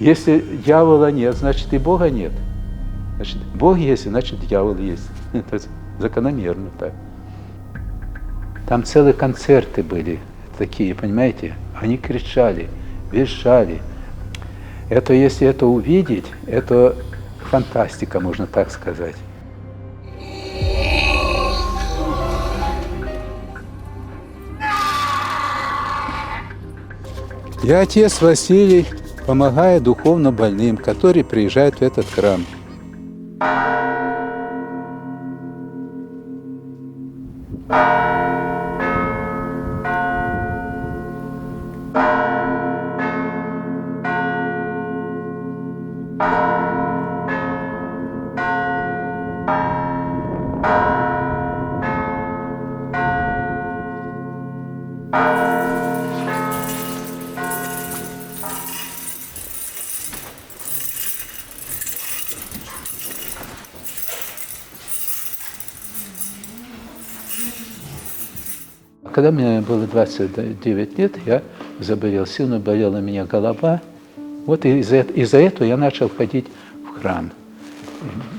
Если дьявола нет, значит и Бога нет. Значит, Бог есть, значит дьявол есть. Это закономерно так. Там целые концерты были такие, понимаете? Они кричали, визжали. Это, если это увидеть, это фантастика, можно так сказать. Я отец Василий, помогаю духовно больным, которые приезжают в этот храм. Когда мне было 29 лет, я заболел, сильно болела у меня голова. Вот из-за этого я начал ходить в храм.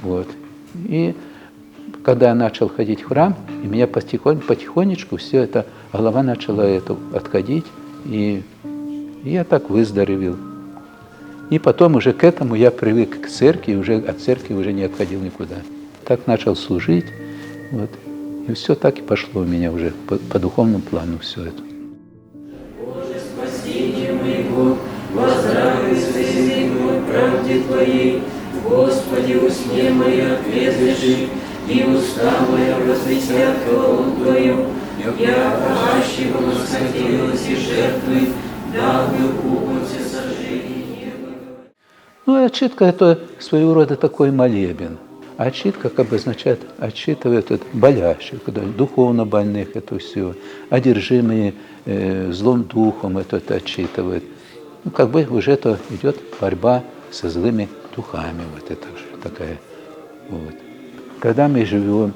Вот. И когда я начал ходить в храм, и меня потихонечку все это, голова начала отходить, и я так выздоровел. И потом уже к этому я привык к церкви, уже от церкви уже не отходил никуда. Так начал служить, вот. И все так и пошло у меня уже по духовному плану все это. Боже, спасение моего, возрадуйся язык мой правде Твоей, Господи, усне моя ответишь, и уста моя возвестят хвалу Твою. Я прощи восхотелась и жертвы, дабы употе сожжение. Ну, отчитка – это своего рода такой молебен. Отчитка как бы означает отчитывает болящих, духовно больных, это все, одержимые злым духом это отчитывает. Ну, как бы уже это идет борьба со злыми духами, вот это же такая. Вот. Когда мы живем,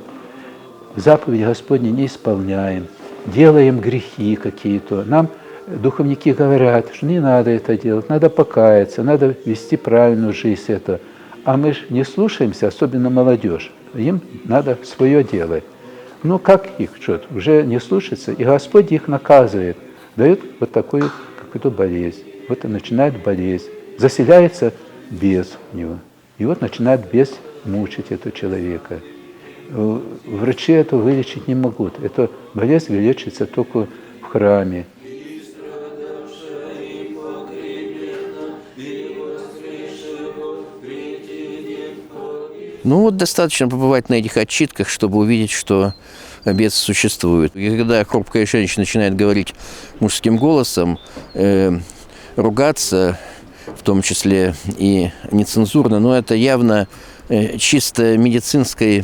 заповеди Господни не исполняем, делаем грехи какие-то, нам духовники говорят, что не надо это делать, надо покаяться, надо вести правильную жизнь это. А мы же не слушаемся, особенно молодежь. Им надо свое делать. Ну как их что-то? Уже не слушаться, и Господь их наказывает, дает вот такую какую-то болезнь. Вот и начинает болезнь, заселяется бес в него. И вот начинает бес мучить этого человека. Врачи это вылечить не могут. Эта болезнь лечится только в храме. Ну вот достаточно побывать на этих отчитках, чтобы увидеть, что бес существует. И когда хрупкая женщина начинает говорить мужским голосом, ругаться, в том числе и нецензурно, но это явно чисто медицинской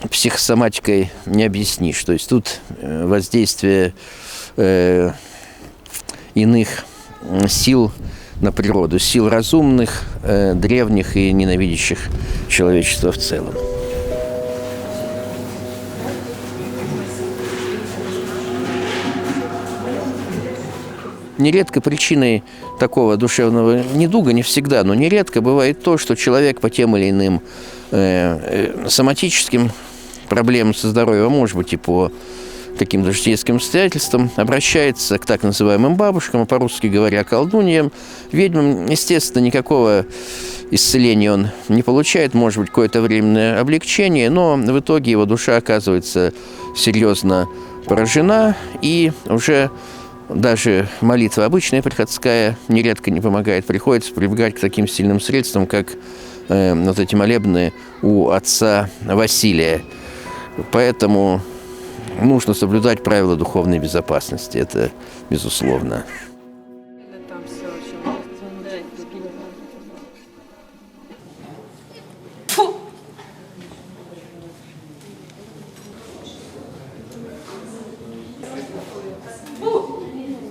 психосоматикой не объяснишь. То есть тут воздействие иных сил на природу, сил разумных, древних и ненавидящих человечество в целом. Нередко причиной такого душевного недуга, не всегда, но нередко бывает то, что человек по тем или иным соматическим проблемам со здоровьем, а может быть и по каким-то житейским обстоятельствам, обращается к так называемым бабушкам, по-русски говоря, колдуньям, ведьмам. Естественно, никакого исцеления он не получает, может быть, какое-то временное облегчение, но в итоге его душа оказывается серьезно поражена, и уже даже молитва обычная приходская нередко не помогает. Приходится прибегать к таким сильным средствам, как вот эти молебны у отца Василия. Поэтому нужно соблюдать правила духовной безопасности, это безусловно.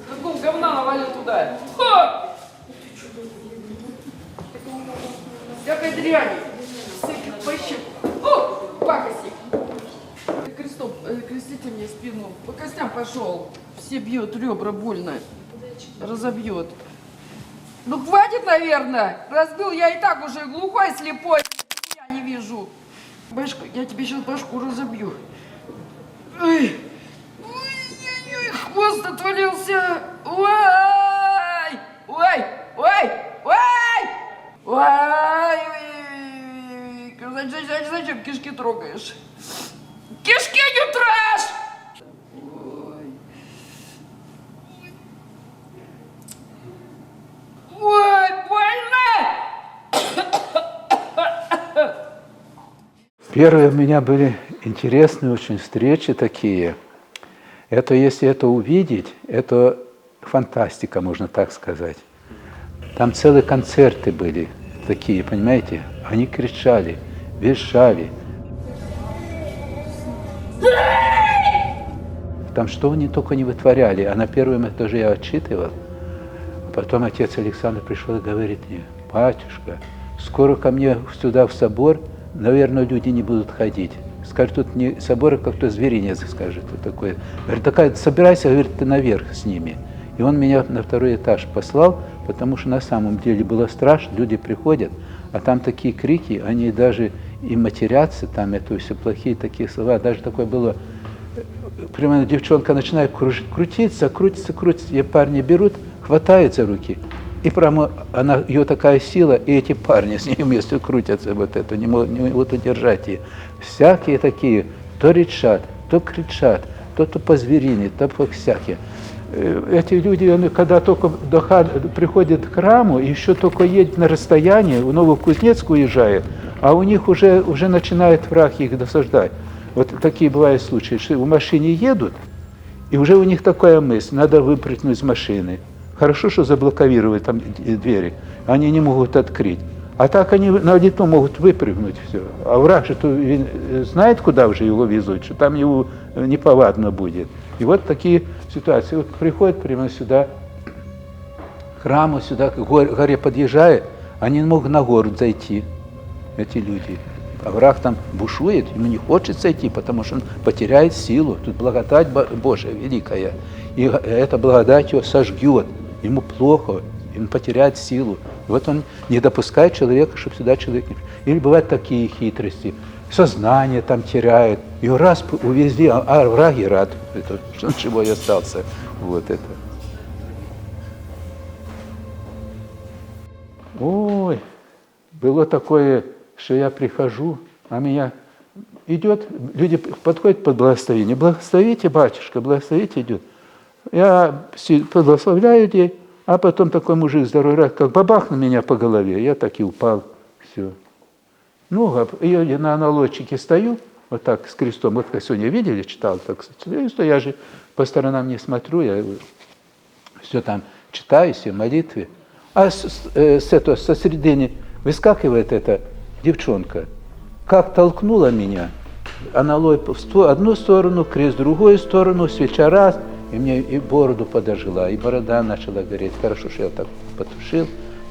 Какого говна навалил туда? Ха! Всякой дряни. Сыпет по щеку. О, пакости. Крестом, крестите мне спину. По костям пошел. Все бьет, ребра больно. Разобьет. Ну хватит, наверное. Разбил я и так уже глухой, слепой. Я не вижу. Башку, я тебе сейчас башку разобью. Ой. Ой, хвост отвалился. Ой! Ой! Ой! Ой! Ой! Зачем кишки трогаешь? Кишки не трожь! Ой, больно! Первые у меня были интересные очень встречи такие. Это, если это увидеть, это фантастика, можно так сказать. Там целые концерты были такие, понимаете? Они кричали, визжали. Там что они только не вытворяли. А на первом этаже я отчитывал. Потом отец Александр пришел и говорит мне: батюшка, скоро ко мне сюда в собор, наверное, люди не будут ходить. Скажут, тут не собор, а как-то зверинец, скажет. Вот такое. Говорит, такая, собирайся, говорит, ты наверх с ними. И он меня на второй этаж послал, потому что на самом деле было страшно, люди приходят, а там такие крики, они даже и матерятся, там это все плохие такие слова. Даже такое было, примерно девчонка начинает крутиться, и парни берут, хватают за руки, и прямо она, ее такая сила, и эти парни с ней вместе крутятся, вот это, не могут удержать ее. Всякие такие, то рычат, то кричат, то по-зверине, то по-всякие. Эти люди, когда только приходят к храму, еще только едет на расстояние, в Новокузнецк уезжает, а у них уже начинает враг их досаждать. Вот такие бывают случаи, что в машине едут, и уже у них такая мысль: надо выпрыгнуть из машины. Хорошо, что заблокировали там двери, они не могут открыть. А так они на лету могут выпрыгнуть, все. А враг же знает, куда уже его везут, что там его неповадно будет. И вот такие ситуации. Вот приходят прямо сюда, к храму, сюда, к горе подъезжает, они не могут на гору зайти, эти люди. А враг там бушует, ему не хочется идти, потому что он потеряет силу. Тут благодать Божия великая. И эта благодать его сожгет. Ему плохо, он потеряет силу. И вот он не допускает человека, чтобы сюда человек не пришел. Или бывают такие хитрости. Сознание там теряет. Его раз увезли, а враги рад. Это, что он живой остался. Вот это. Ой, было такое, что я прихожу, а меня идет, люди подходят под благословение. Благословите, батюшка, благословите, идет. Я благословляю людей, а потом такой мужик здоровый, как бабах на меня по голове, я так и упал, все. Ну, я на аналогчике стою, вот так, с крестом, вот как сегодня видели, читал, так стою, я же по сторонам не смотрю, я все там читаю, все молитвы. А со средины выскакивает эта девчонка, как толкнула меня, аналой в одну сторону, крест в другую сторону, свеча раз, и мне и бороду подожгла, и борода начала гореть. Хорошо, что я так потушил,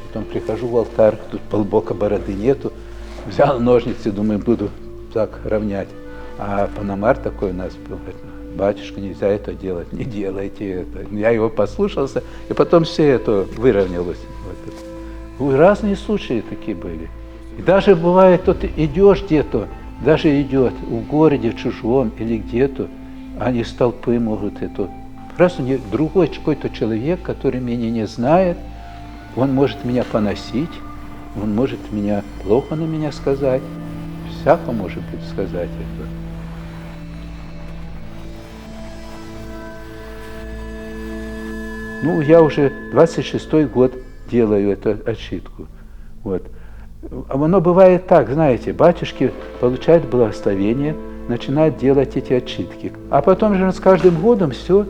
потом прихожу в алтарь, тут полбока бороды нету, взял ножницы, думаю, буду так равнять. А Пономарь такой у нас был, говорит: батюшка, нельзя это делать, не делайте это. Я его послушался, и потом все это выровнялось. Вот. Разные случаи такие были. И даже бывает, тут идешь где-то, даже идет в городе, в чужом или где-то, они с толпы могут это. Просто другой какой-то человек, который меня не знает, он может меня поносить, он может меня плохо на меня сказать, всяко может быть сказать это. Ну, я уже 26-й год делаю эту отчитку. Вот. Оно бывает так, знаете, батюшки получают благословение, начинают делать эти отчитки. А потом же с каждым годом все,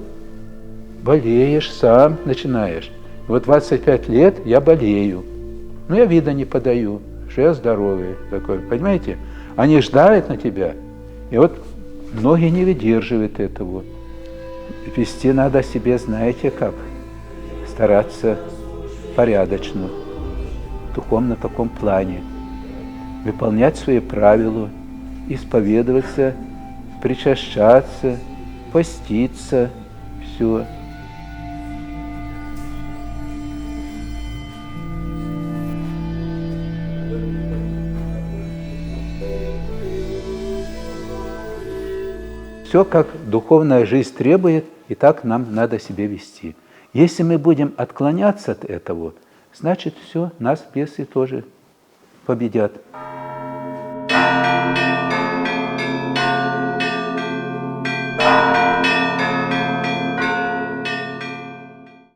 болеешь сам, начинаешь. Вот 25 лет я болею, но я вида не подаю, что я здоровый такой, понимаете? Они ждают на тебя, и вот многие не выдерживают этого. Вести надо себе, знаете как, стараться порядочно, в духовном таком плане, выполнять свои правила, исповедоваться, причащаться, поститься, все. Все, как духовная жизнь требует, и так нам надо себя вести. Если мы будем отклоняться от этого, значит, все, нас бесы тоже победят.